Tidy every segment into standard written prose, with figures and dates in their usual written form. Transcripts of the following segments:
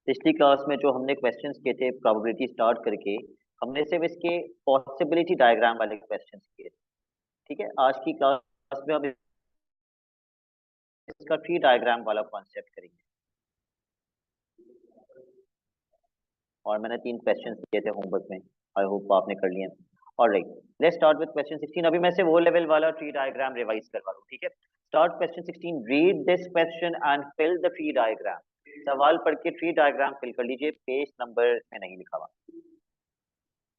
पिछली क्लास में जो हमने क्वेश्चंस किए थे प्रोबेबिलिटी स्टार्ट करके, हमने सिर्फ इसके पॉसिबिलिटी डायग्राम वाले क्वेश्चंस किए थे। ठीक है, आज की क्लास में हम इसका ट्री डायग्राम वाला कॉन्सेप्ट करेंगे। और मैंने 3 क्वेश्चंस दिए थे होमवर्क में, आई होप आपने कर लिए। Alright, let's start with question 16। अभी मैं से वो लेवल वाला ट्री डायग्राम रिवाइज करवा दूं, ठीक है। Start question 16, read this question and fill the tree diagram. सवाल पढ़ के ट्री डायग्राम फिल कर लीजिए, पेज नंबर में नहीं लिखा हुआ।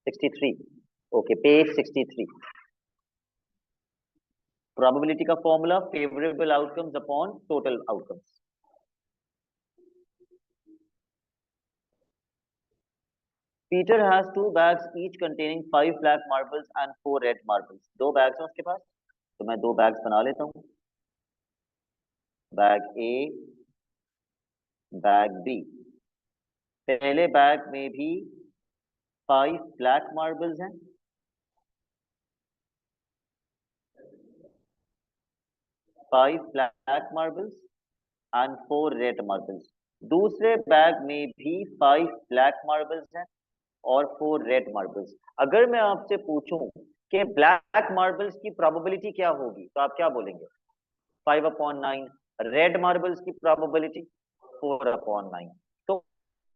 63, ओके, पेज 63। प्रोबेबिलिटी का formula favourable outcomes upon total outcomes. Peter has 2 bags each containing 5 black marbles and 4 red marbles. 2 bags हैं उसके पास, तो मैं 2 bags बना लेता हूँ। बैग ए, बैग बी। पहले बैग में भी 5 ब्लैक मार्बल्स हैं, 5 black marbles and 4 red marbles. दूसरे बैग में भी 5 ब्लैक मार्बल्स हैं और 4 रेड मार्बल्स। अगर मैं आपसे पूछूं कि ब्लैक मार्बल्स की प्रोबेबिलिटी क्या होगी, तो आप क्या बोलेंगे? 5/9। रेड मार्बल्स की प्रोबेबिलिटी 4/9। तो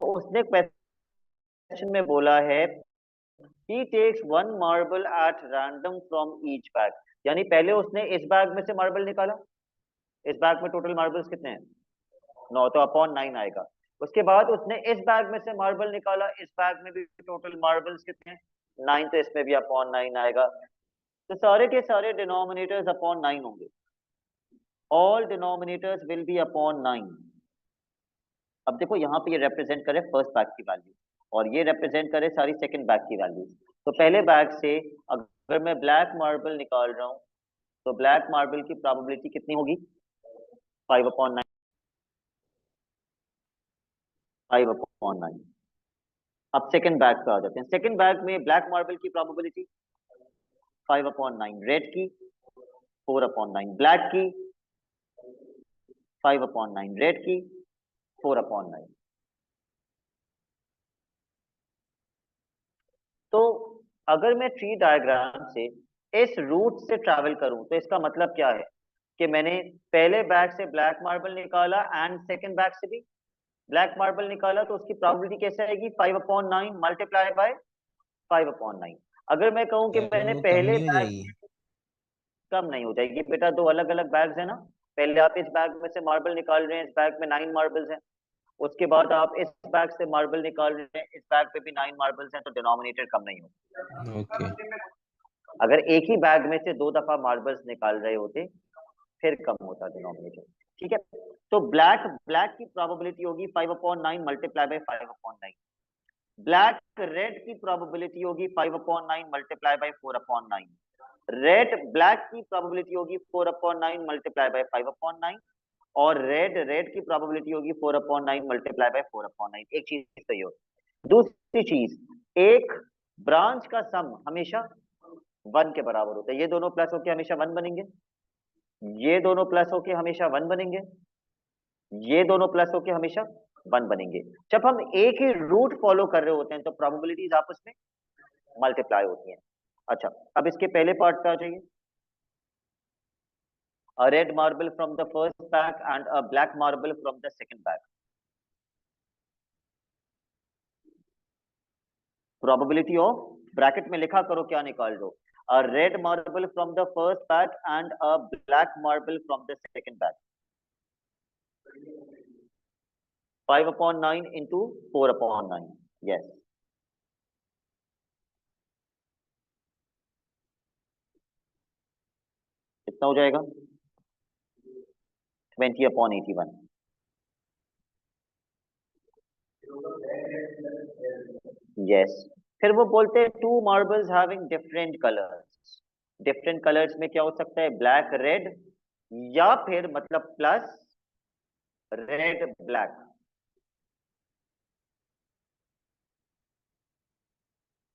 उसने क्वेश्चन में बोला है he takes 1 marble at random from each bag। यानी पहले उसने इस बैग में से मार्बल निकाला। इस बैग में टोटल मार्बल्स कितने हैं? 9, तो अपॉन 9 आएगा। उसके बाद उसने इस बैग में से मार्बल निकाला, इस बैग में भी टोटल मार्बल्स कितने हैं? 9, तो इसमें भी अपॉन 9 आएगा। तो सारे के सारे डिनोमिनेटर्स अपॉन 9 होंगे। All denominators will be upon 9। अब देखो यहाँ पे ये रिप्रेजेंट करे फर्स्ट बैग की वैल्यू और ये रिप्रेजेंट करे सारी सेकंड बैग की वैल्यू। तो पहले बैग से अगर मैं ब्लैक मार्बल निकाल रहा हूँ, तो ब्लैक मार्बल की प्रोबेबिलिटी कितनी होगी? 5/9। 5/9। अब सेकंड बैग पे आ जाते हैं। सेकंड बैग में ब्लैक मार्बल की प्रोबेबिलिटी 5/9, रेड की 4/9, ब्लैक की 5/9, रेड की 4/9। तो अगर मैं ट्री डायग्राम से इस रूट से ट्रैवल करूं, तो इसका मतलब क्या है कि मैंने पहले बैग से ब्लैक मार्बल निकाला एंड सेकंड बैग से भी ब्लैक मार्बल निकाला, तो उसकी प्रोबेबिलिटी कैसे आएगी? 5/9 मल्टीप्लाई बाय 5/9। अगर मैं कहूं कि सर मैंने वो कम पहले नहीं हो बैग, जाएगी? कम नहीं हो जाएगी बेटा, 2 अलग-अलग बैग्स हैं ना। पहले आप इस बैग में से मार्बल निकाल रहे हैं, इस बैग में 9 मार्बल्स हैं। उसके बाद आप इस बैग से मार्बल निकाल रहे हैं, इस बैग पे भी 9 मार्बल्स हैं, तो डिनोमिनेटर कम नहीं होगा। ओके। अगर एक ही बैग में से 2 दफा मार्बल्स निकाल रहे होते, फिर कम होता डिनोमिनेटर। ठीक है, तो ब्लैक ब्लैक की प्रोबेबिलिटी होगी 5/9 मल्टीप्लाई बाय 5/9। ब्लैक रेड की प्रोबेबिलिटी होगी 5/9 मल्टीप्लाई बाय 4/9। रेड ब्लैक की प्रोबेबिलिटी होगी 4/9 मल्टीप्लाई बाय 5/9। और रेड रेड की प्रोबेबिलिटी होगी 4/9 मल्टीप्लाई बाय 4/9। एक चीज सही हो। दूसरी चीज, एक ब्रांच का सम हमेशा 1 के बराबर होता है। ये दोनों प्लस होके हमेशा 1 बनेंगे, ये दोनों प्लस होके हमेशा 1 बनेंगे, ये दोनों प्लस होके हमेशा 1 बनेंगे। जब हम एक ही रूट फॉलो कर रहे होते हैं तो प्रोबेबिलिटीज आपस में मल्टीप्लाई होती हैं। अच्छा, अब इसके पहले पार्ट पे आ जाइए। A red marble from the first bag and a black marble from the second bag. Probability of, bracket में लिखा करो क्या निकाल दो। A red marble from the first bag and a black marble from the second bag. 5/9 into 4/9. Yes. कितना हो जाएगा? 20/81। Yes. फिर वो बोलते हैं 2 marbles having different colors। Different colours में क्या हो सकता है? ब्लैक रेड, या फिर मतलब plus red black.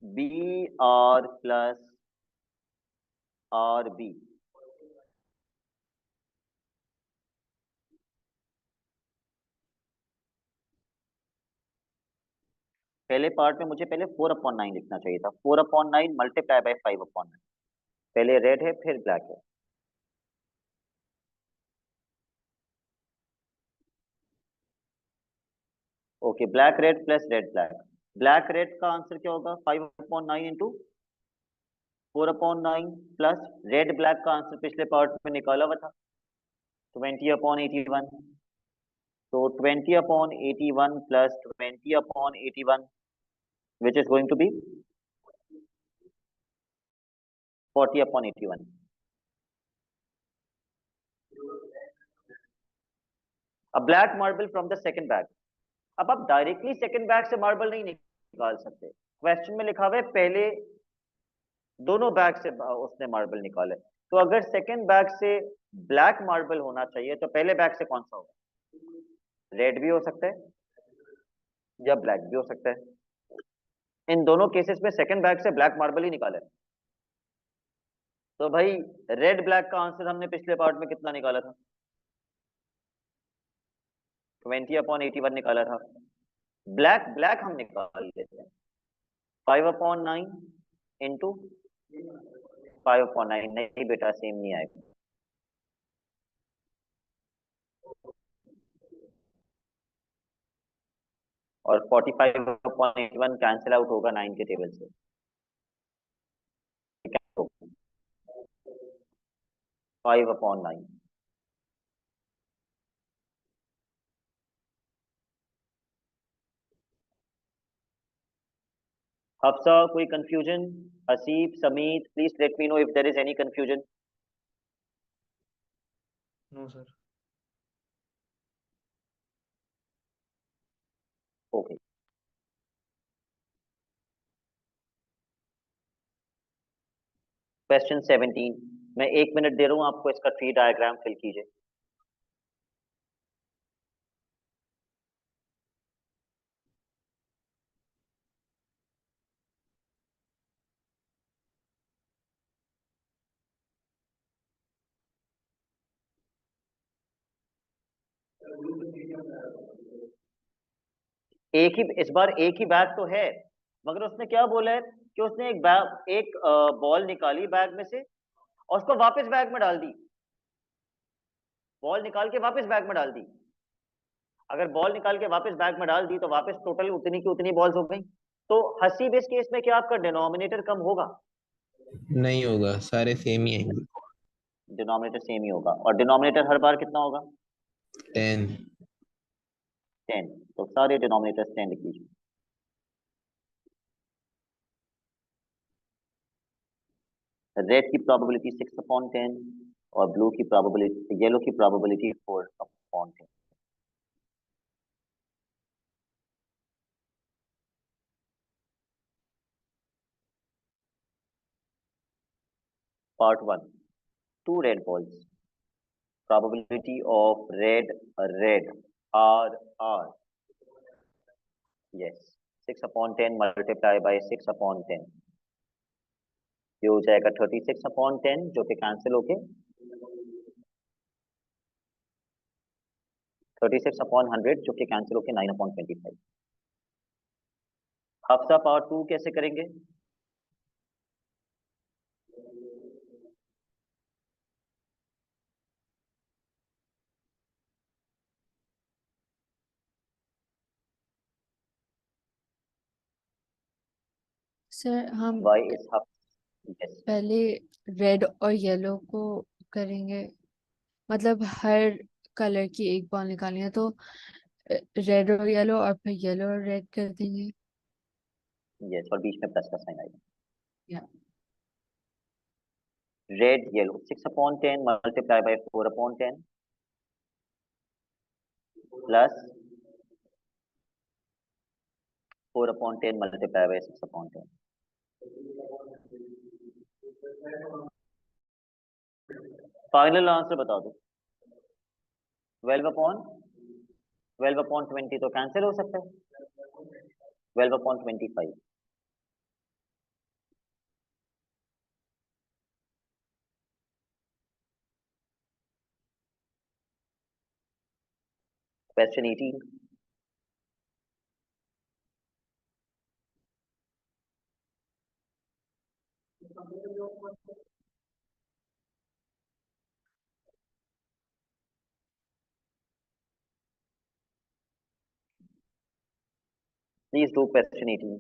B R plus R B. पहले पार्ट में मुझे पहले 4/9 लिखना चाहिए था। 4/9 मल्टीप्लाई बाय 5/9। पहले रेड है फिर ब्लैक है। Okay, black red plus red black. Black red का आंसर क्या होगा? 5/9 इंटू 4/9 प्लस रेड ब्लैक का आंसर पिछले पार्ट में निकाला हुआ था 20/81। तो 20/81 plus 20/81 which is going to be 40/81। अब black marble from the second bag. अब आप डायरेक्टली सेकंड बैग से मार्बल नहीं निकाल सकते। क्वेश्चन में लिखा हुआ है पहले दोनों बैग से उसने मार्बल निकाले। तो अगर सेकंड बैग से ब्लैक मार्बल होना चाहिए तो पहले बैग से कौन सा होगा? रेड भी हो सकता है या ब्लैक भी हो सकता है। इन दोनों केसेस में सेकंड बैग से ब्लैक मार्बल ही निकाले। तो भाई रेड ब्लैक का आंसर हमने पिछले पार्ट में कितना निकाला था? 20/81 निकाला था। ब्लैक ब्लैक हम निकाल लेते हैं 5/9 इंटू 5/9। नहीं बेटा, सेम नहीं आएगा। और 45/81 कैंसिल आउट होगा 9 के टेबल से। 5/9। हफ्सा, कोई confusion? Haseeb, Samit, please let me know if there is any confusion. No sir. Okay, question 17। मैं 1 मिनट दे रहा हूं आपको, इसका ट्री डायग्राम फिल कीजिए। एक ही इस बार एक ही बैग तो है, मगर उसने क्या बोला है कि उसने एक बॉल निकाली बैग में से और उसको वापस बैग में डाल दी। बॉल निकाल के वापस बैग में डाल दी। अगर बॉल निकाल के वापस बैग में डाल दी तो वापस टोटल उतनी की उतनी बॉल्स हो गई। तो हसीब, इस केस में क्या आपका डिनोमिनेटर कम होगा? नहीं होगा, सारे सेम ही आएंगे। डिनोमिनेटर सेम ही होगा। और डिनोमिनेटर हर बार कितना होगा? 10। 10। तो सारे डिनोमिनेटर्स 10 लिख लीजिए। रेड की प्रोबेबिलिटी 6/10 और ब्लू की प्रोबेबिलिटी येलो की probability 4/10। Part 1, 2 red balls. Probability of red R yes 6/10 multiply by 6/10। ये हो जाएगा 36/10 जो कि कैंसिल होके 36/100 जो कि कैंसिल होके 9/25। हफ्सा पार्ट 2 कैसे करेंगे? सर हम वाई इस यस पहले रेड और येलो को करेंगे, मतलब हर कलर की एक बॉल निकालनी है तो रेड और येलो और फिर येलो और रेड कर देंगे। यस, और बीच में प्लस का साइन आएगा। या red yellow 6/10 multiply by 4/10 plus 4/10 multiply by 6/10। Final answer बता दो। 12/20 तो कैंसिल हो सकता है। 12/25। क्वेश्चन 18। Please do question 18.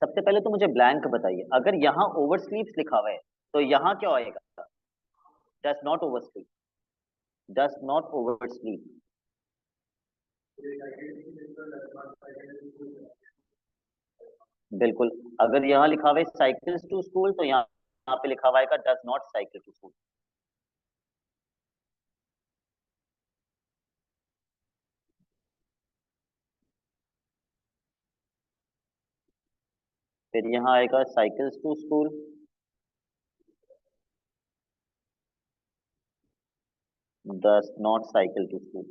सबसे पहले तो मुझे ब्लैंक बताइए, अगर यहाँ ओवर स्लीप्स लिखा हुआ है तो यहाँ क्या आएगा? Does not over sleep, does not over sleep. बिल्कुल, अगर यहाँ लिखा हुआ है साइकिल्स टू स्कूल तो यहाँ पे लिखा हुआ है does not cycle to school. फिर यहाँ आएगा cycles to school, does not cycle to school.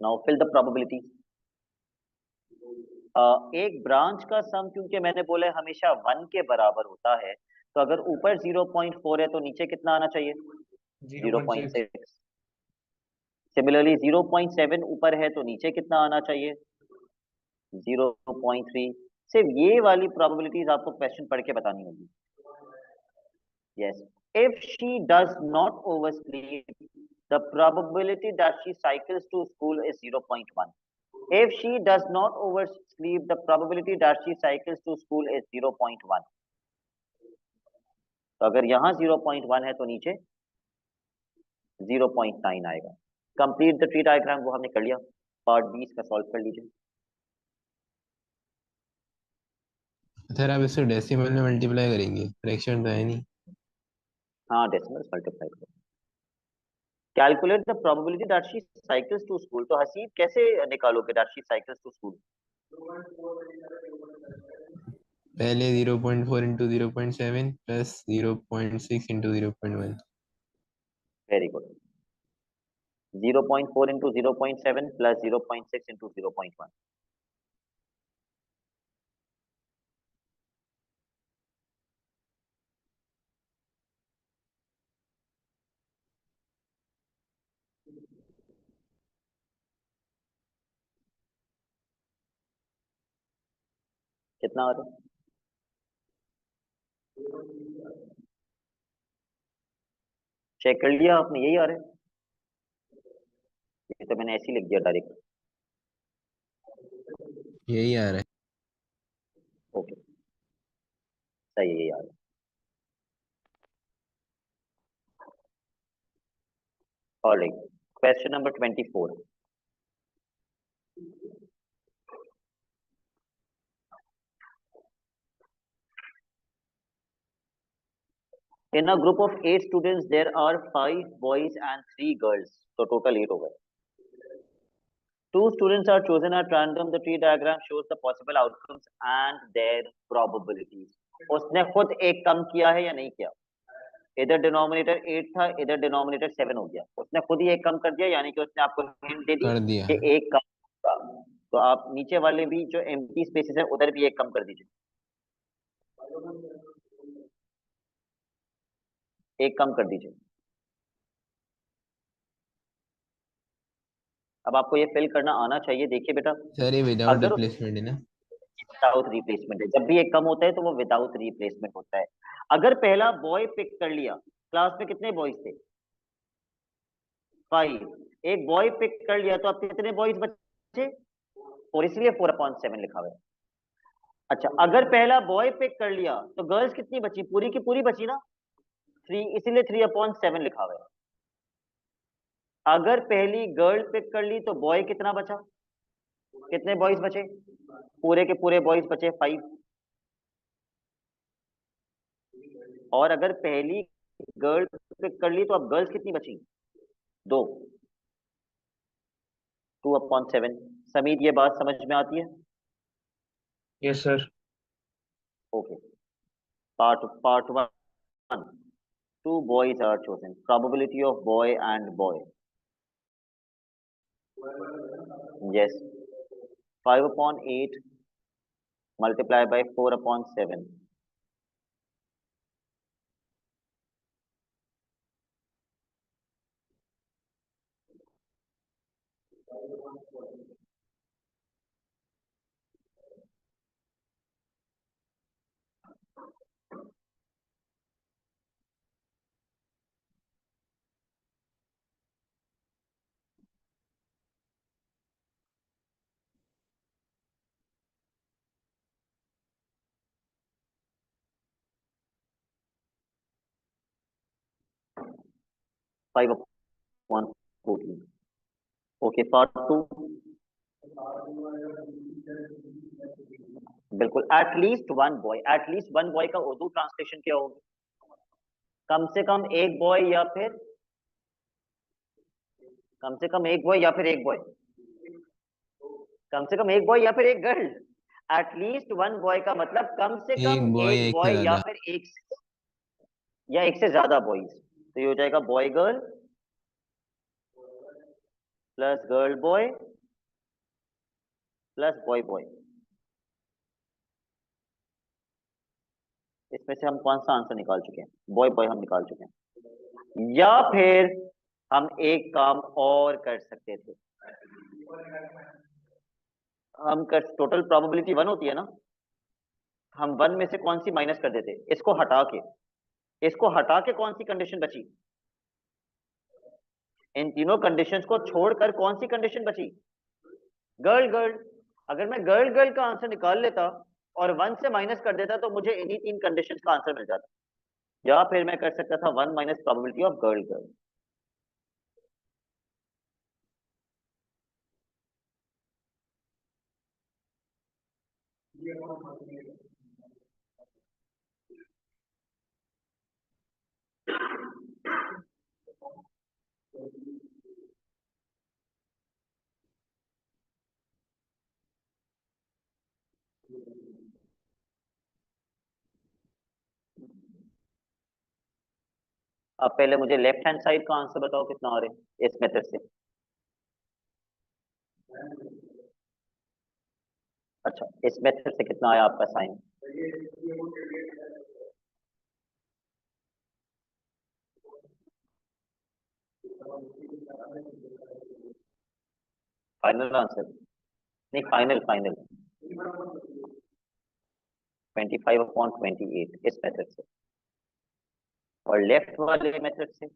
Now fill the probability. एक ब्रांच का सम क्योंकि मैंने बोला है हमेशा 1 के बराबर होता है, तो अगर ऊपर 0.4 है तो नीचे कितना आना चाहिए? 0.6। 0.6। सिमिलरली 0.7 ऊपर है तो नीचे कितना आना चाहिए? 0.3। सिर्फ ये वाली प्रोबेबिलिटीज आपको क्वेश्चन पढ़ के बतानी होगी। Yes. If she does not oversleep, the probability that she cycles to school is 0.1. If she does not oversleep, the probability that she cycles to school is 0.1. तो अगर यहाँ 0.1 है तो नीचे 0.9 आएगा। कंप्लीट द ट्री डायग्राम, वो हमने कर लिया। पार्ट 20 का सॉल्व कर लीजिए। सर आप इसको डेसिमल में मल्टीप्लाई करेंगे, फ्रैक्शन तो है नहीं। हाँ, डेसिमल्स मल्टीप्लाई करो। Calculate the probability that she cycles to school, तो हसीब कैसे निकालोगे that she cycles to school? पहले 0.4 into 0.7 plus 0.6 into 0.1। Very good. 0.4 into 0.7 plus 0.6 into 0.1। कितना आ रहा है? चेक कर लिया आपने? यही आ रहा है? ये तो मैंने ऐसे ही लिख दिया डायरेक्ट। यही आ रहा है। ओके, सही है, यही आ रहा है। Alright, question number 24। In a group of 8 students, there are 5 boys and 3 girls. So total 8 over. 2 students are chosen at random. The tree diagram shows the possible outcomes and their probabilities. उसने खुद एक कम किया है या नहीं किया? इधर denominator 8 था, इधर डिनोमिनेटर 7 हो गया। उसने खुद ही एक कम कर दिया, यानी कि उसने आपको हिंट दे दी कर दिया। कि एक कम होगा। तो आप नीचे वाले भी जो एम्प्टी स्पेसेस है उधर भी एक कम कर दीजिए, एक कम कर दीजिए। अब आपको ये फिल करना आना चाहिए। देखिए बेटा, सर ये विदाउट अगर रिप्लेसमेंट है ना? विदाउट रिप्लेसमेंट है, जब भी एक कम होता है तो वो विदाउट रिप्लेसमेंट होता है। अगर पहला बॉय पिक कर लिया, क्लास में कितने बॉयज थे? 5। एक बॉय पिक कर लिया तो अब कितने बॉयज बचे? और इसलिए 4/7 लिखा हुआ है। अच्छा, अगर पहला बॉय पिक कर लिया तो गर्ल्स कितनी बची? पूरी की पूरी बची ना, 3, इसीलिए 3/7 लिखा हुआ है। अगर पहली गर्ल पिक कर ली तो बॉय कितना बचा? कितने बॉयज बचे? पूरे के पूरे बॉयज बचे 5। और अगर पहली गर्ल पिक कर ली तो अब गर्ल्स कितनी बची? 2। 2/7। समीर, ये बात समझ में आती है? Yes sir. Okay, part 1। 2 boys are chosen. Probability of boy and boy. Yes. 5/8 multiplied by 4/7. Five upon 14. Okay, part 2. बिल्कुल, एटलीस्ट वन बॉय का उर्दू ट्रांसलेशन क्या होगा? कम से कम एक बॉय या फिर कम से कम एक बॉय या फिर एक बॉय कम से कम एक बॉय या फिर एक गर्ल। एटलीस्ट वन बॉय का मतलब कम से एक कम बॉय एक एक से बॉय या ज्यादा। फिर एक से ज्यादा बॉयज। तो ये हो जाएगा boy girl plus girl boy plus boy boy. इसमें से हम कौन सा आंसर निकाल चुके हैं? बॉय बॉय हम निकाल चुके हैं। या फिर हम एक काम और कर सकते थे। हम कर टोटल प्रोबेबिलिटी 1 होती है ना, हम 1 में से कौन सी माइनस कर देते? इसको हटा के कौन सी कंडीशन बची? इन तीनों कंडीशंस को छोड़कर कौन सी कंडीशन बची? Girl girl. अगर मैं गर्ल गर्ल का आंसर निकाल लेता और 1 से माइनस कर देता तो मुझे इन्हीं 3 कंडीशंस का आंसर मिल जाता। या फिर मैं कर सकता था 1 minus probability of girl girl. अब पहले मुझे लेफ्ट हैंड साइड का आंसर बताओ कितना आ रहा है इस मेथड से। अच्छा, इस मेथड से कितना आया आपका साइन? Final answer? नहीं, फाइनल फाइनल 25/28 इस मेथड से। और लेफ्ट वाले मेथड से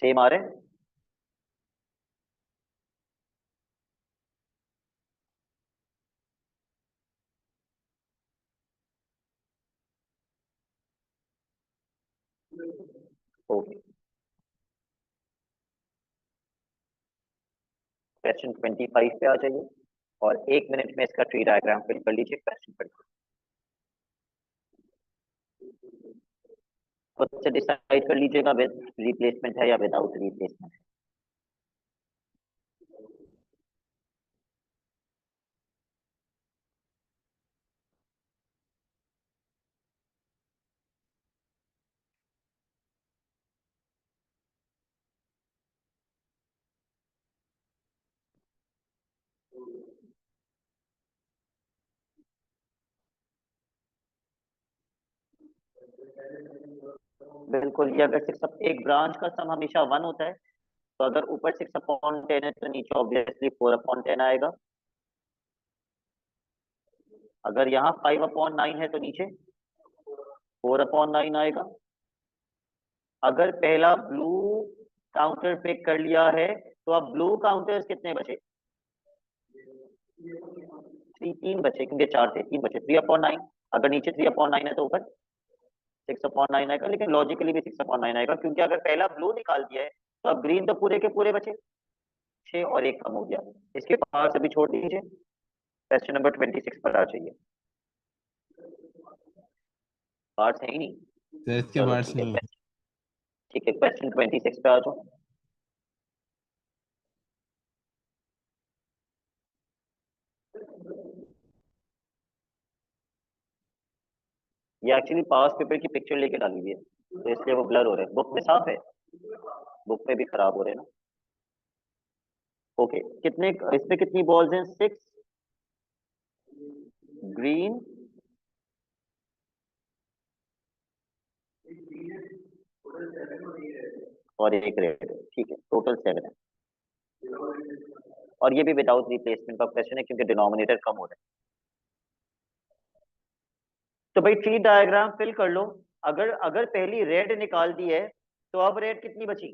सेम आ रहे हैं? ओके, क्वेश्चन 25 पे आ जाइए और 1 मिनट में इसका ट्री डायग्राम फिल कर लीजिए। क्वेश्चन पर खुद से डिसाइड कर लीजिएगा विद रिप्लेसमेंट है या विदाउट रिप्लेसमेंट। बिल्कुल, ये अगर 6 एक ब्रांच का सम हमेशा 1 होता है, तो अगर ऊपर 6/10 है तो नीचे ऑब्वियसली 4/10 आएगा। अगर यहाँ 5/9 है तो नीचे 4/9 आएगा। अगर पहला ब्लू काउंटर पिक कर लिया है तो अब ब्लू काउंटर्स कितने बचे? 3 बचे, क्योंकि 4 थे, 3 बचे। 3/9। अगर नीचे 3/9 है तो ऊपर 6/9 आएगा। लेकिन लॉजिकली भी 6/9 आएगा, क्योंकि अगर पहला ब्लू निकाल दिया है तो अब ग्रीन तो पूरे के पूरे बचे। 6 और 1 कम हो गया। इसके पास अभी छोड़ दीजिए, क्वेश्चन नंबर 26 पर आ जाइए। पार्ट्स है ही नहीं। सर इसके चलो पार्ट्स ठीक है, नहीं है। ठीक है, क्वेश्चन 26 पे आ जाओ। ये एक्चुअली पास पेपर की पिक्चर लेके डाली हुई है, तो इसलिए वो ब्लर हो रहे हैं। बुक में साफ है, बुक में भी खराब हो रहे हैं ना। ओके, कितने इसमें कितनी बॉल्स हैं? 6 ग्रीन, और 1 रेड। ठीक है, टोटल 7 है। और ये भी विदाउट रिप्लेसमेंट का क्वेश्चन है, क्योंकि डिनोमिनेटर कम हो रहा है। तो भाई ट्री डायग्राम फिल कर लो। अगर अगर पहली रेड निकाल दी है, तो अब रेड कितनी बची?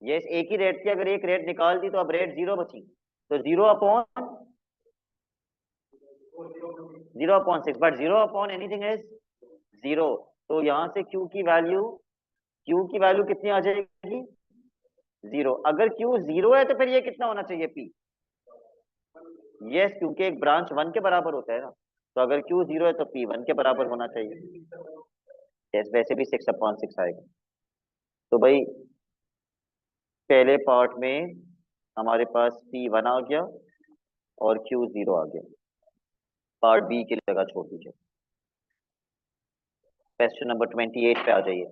ये एक ही रेड थी, अगर एक रेड निकाल दी तो अब रेड 0 बची। तो 0/6, बट 0/anything इज 0। तो यहां से Q की वैल्यू कितनी आ जाएगी? 0। अगर Q 0 है तो फिर ये कितना होना चाहिए? P। यस, क्योंकि एक ब्रांच 1 के बराबर होता है ना, तो अगर Q 0 है तो P 1 के बराबर होना चाहिए। यस, वैसे भी 6/6 आएगा। तो भाई पहले पार्ट में हमारे पास P1 आ गया और Q 0 आ गया। पार्ट बी की जगह छोड़ दीजिए। क्वेश्चन नंबर 28 पे आ जाइए।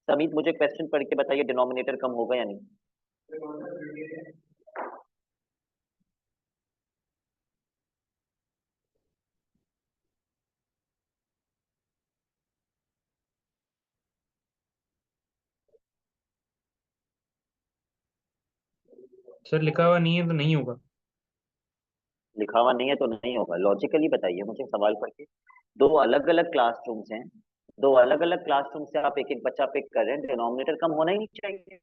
समीत, मुझे क्वेश्चन पढ़ के बताइए, डिनोमिनेटर कम होगा या नहीं? सर लिखा हुआ नहीं है तो नहीं होगा। लिखा हुआ नहीं है तो नहीं होगा। लॉजिकली बताइए मुझे सवाल पढ़ के। दो अलग अलग क्लासरूम्स हैं, दो अलग अलग क्लासरूम से आप एक एक बच्चा पिक कर रहे हैं, डिनोमिनेटर कम होना ही नहीं चाहिए।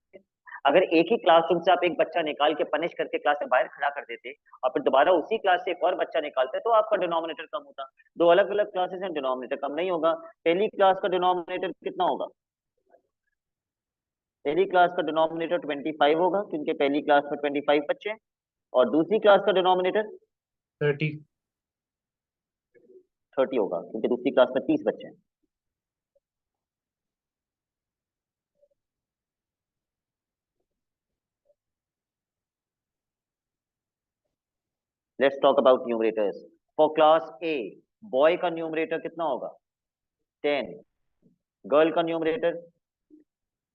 अगर एक ही क्लासरूम से आप एक बच्चा निकाल के पनिश करके क्लास से बाहर खड़ा कर देते और फिर दोबारा उसी क्लास से एक और बच्चा निकालते, तो आपका डिनोमिनेटर कम होता। दो अलग अलग क्लासेस हैं, डिनोमिनेटर कम नहीं होगा। पहली क्लास का डिनोमिनेटर कितना होगा? पहली क्लास का डिनोमिनेटर 25 होगा, क्योंकि पहली क्लास में 25 बच्चे हैं। और दूसरी क्लास का डिनोमिनेटर 30। 30 होगा, क्योंकि दूसरी क्लास में 30 बच्चे हैं। Let's talk about numerators. For class A, boy का न्यूमरेटर कितना होगा? 10। गर्ल का numerator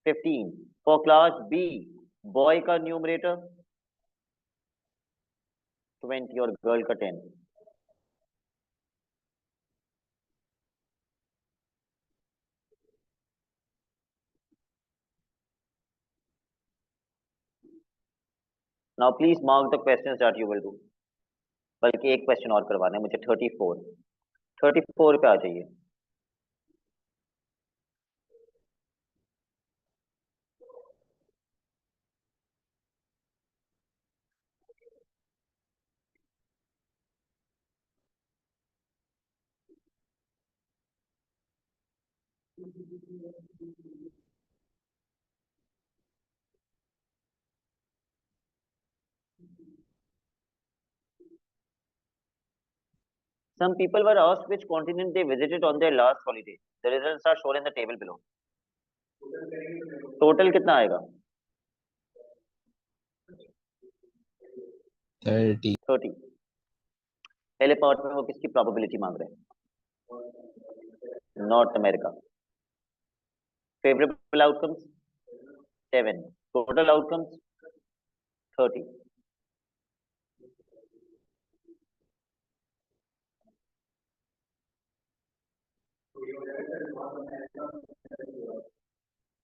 15। For class B, boy का न्यूमरेटर 20 और गर्ल का 10। Now please mark the questions that you will do. बल्कि एक क्वेश्चन और करवाना है मुझे, 34 पे आ जाइए। Some people were asked which continent they visited on their last holiday. The results are shown in the table below. Total कितना आएगा? 30। 30। पहले पार्ट में वो किसकी प्रोबेबिलिटी मांग रहे हैं? North America. Favourable outcomes 7, total outcomes 30।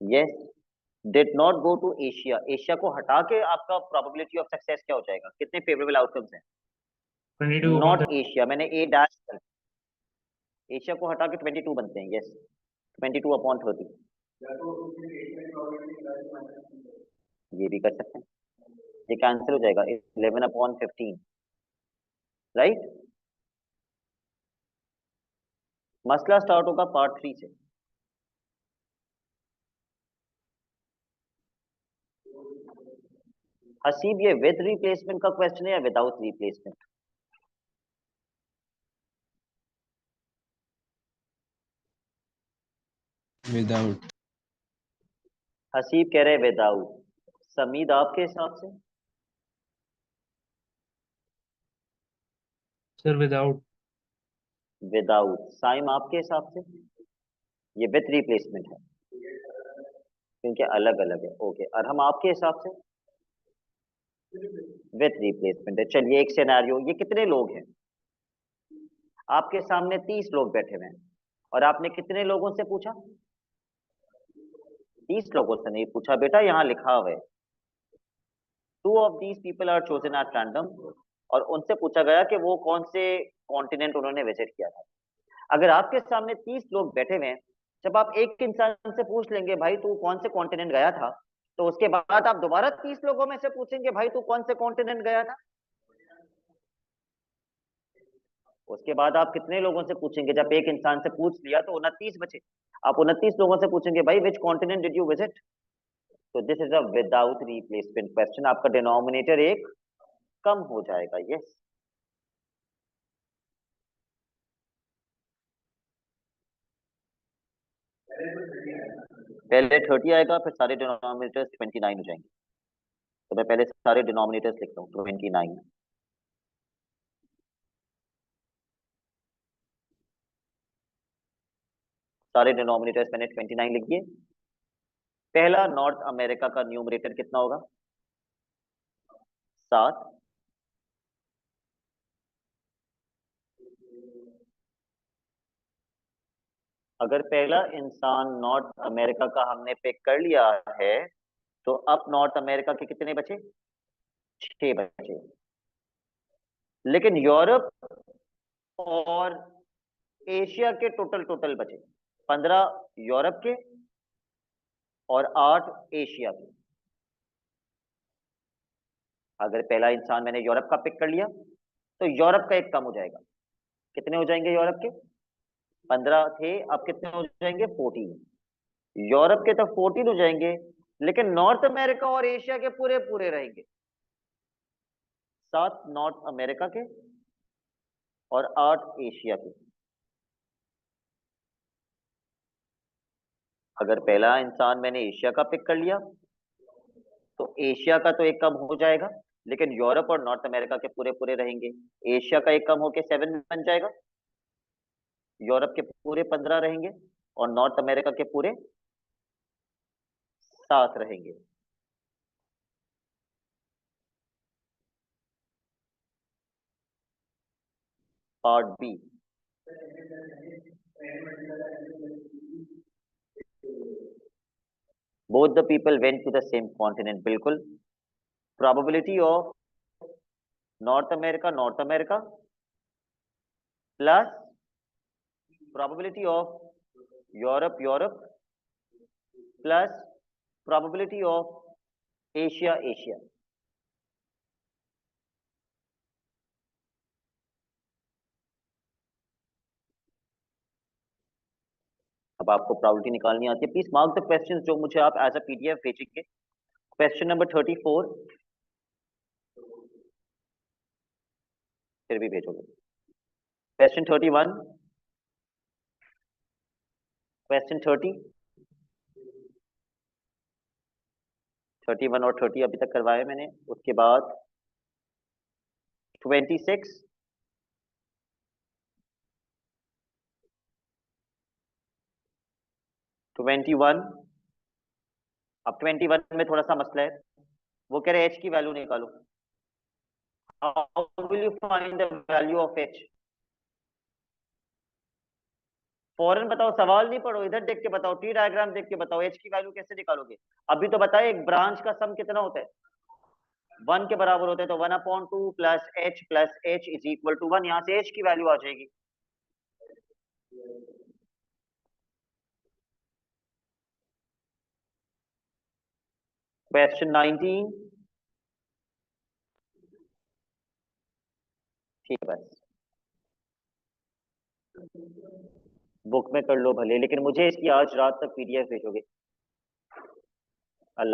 Yes, did not go to Asia. Asia को हटा के आपका प्रोबेबिलिटी ऑफ सक्सेस क्या हो जाएगा? कितने फेवरेबल आउटकम्स हैं? 22 नॉट एशिया, मैंने ए डैश कर, एशिया को हटा के 22 बनते हैं। यस, 22/30। ये भी कर सकते हैं, ये कैंसिल हो जाएगा। 11/15, राइट। मसला स्टार्ट होगा पार्ट 3 से। हसीब, ये विद रिप्लेसमेंट का क्वेश्चन है या विदाउट रिप्लेसमेंट? विदाउट। हसीब कह रहे विदाउट। समीद आपके हिसाब से? Sir without. विदाउट। साइम आपके हिसाब से? ये विद रिप्लेसमेंट है क्योंकि अलग अलग है। ओके, और हम आपके हिसाब से? विद रिप्लेसमेंट है। चलिए एक सिनेरियो, ये कितने लोग हैं? आपके सामने 30 लोग बैठे हुए हैं और आपने कितने लोगों से पूछा? 30 लोगों से नहीं पूछा बेटा, यहाँ लिखा हुआ है 2 of these people are chosen at random, और उनसे पूछा गया कि वो कौन से कॉन्टिनेंट उन्होंने विजिट किया था। अगर आपके सामने 30 लोग बैठे हुए हैं, जब आप एक इंसान से पूछ लेंगे भाई तू कौन से कॉन्टिनेंट गया था, तो उसके बाद आप दोबारा 30 लोगों में से पूछेंगे भाई तू कौन से कॉन्टिनेंट गया था। उसके बाद आप कितने लोगों से पूछेंगे? जब एक इंसान से पूछ लिया तो 29 बचे। आप 29 लोगों से पूछेंगे भाई which continent did you visit. तो this is a without replacement question. आपका डिनोमिनेटर एक कम हो जाएगा। यस। पहले 30 आएगा, फिर सारे डिनोमिनेटर्स 29 हो जाएंगे। तो मैं पहले सारे डिनोमिनेटर्स लिखता हूँ 29। सारे डिनोमिनेटर्स मैंने 29 लिख दिए। पहला नॉर्थ अमेरिका का न्यूमरेटर कितना होगा? 7। अगर पहला इंसान नॉर्थ अमेरिका का हमने पिक कर लिया है, तो अब नॉर्थ अमेरिका के कितने बचे? 6 बचे। लेकिन यूरोप और एशिया के टोटल टोटल बचे 15 यूरोप के और 8 एशिया के। अगर पहला इंसान मैंने यूरोप का पिक कर लिया तो यूरोप का एक कम हो जाएगा। कितने हो जाएंगे यूरोप के? 15 थे, अब कितने हो जाएंगे? 14। यूरोप के तो 14 हो जाएंगे, लेकिन नॉर्थ अमेरिका और एशिया के पूरे पूरे रहेंगे। 7 नॉर्थ अमेरिका के और 8 एशिया के। अगर पहला इंसान मैंने एशिया का पिक कर लिया तो एशिया का तो एक कम हो जाएगा, लेकिन यूरोप और नॉर्थ अमेरिका के पूरे पूरे रहेंगे। एशिया का एक कम होके 7 बन जाएगा, यूरोप के पूरे 15 रहेंगे और नॉर्थ अमेरिका के पूरे 7 रहेंगे। Part B. Both the people went to the same continent. बिल्कुल। Probability of North America plus probability of Europe plus probability of Asia. अब आपको प्रोबेबिलिटी निकालनी आती है। प्लीज मार्क द क्वेश्चंस जो मुझे आप एज अ पीडीएफ भेजेंगे। क्वेश्चन नंबर 34 फिर भी भेजोगे। क्वेश्चन 31, क्वेश्चन 30, 31 और 30 अभी तक करवाए मैंने। उसके बाद 26, 21। अब 21 में थोड़ा सा मसला है। वो कह रहे h की वैल्यू निकालो। How will you find the value of h? फौरन बताओ, सवाल नहीं पढ़ो, इधर देख के बताओ, टी डायग्राम देख के बताओ h की वैल्यू कैसे निकालोगे। अभी तो बताए एक ब्रांच का सम कितना होता है? 1 के बराबर होता है, तो 1/2 plus h is equal to 1। यहां से h की वैल्यू आ जाएगी। क्वेश्चन 19। ठीक है बस। बुक में कर लो भले, लेकिन मुझे इसकी आज रात तक पीडीएफ भेजोगे।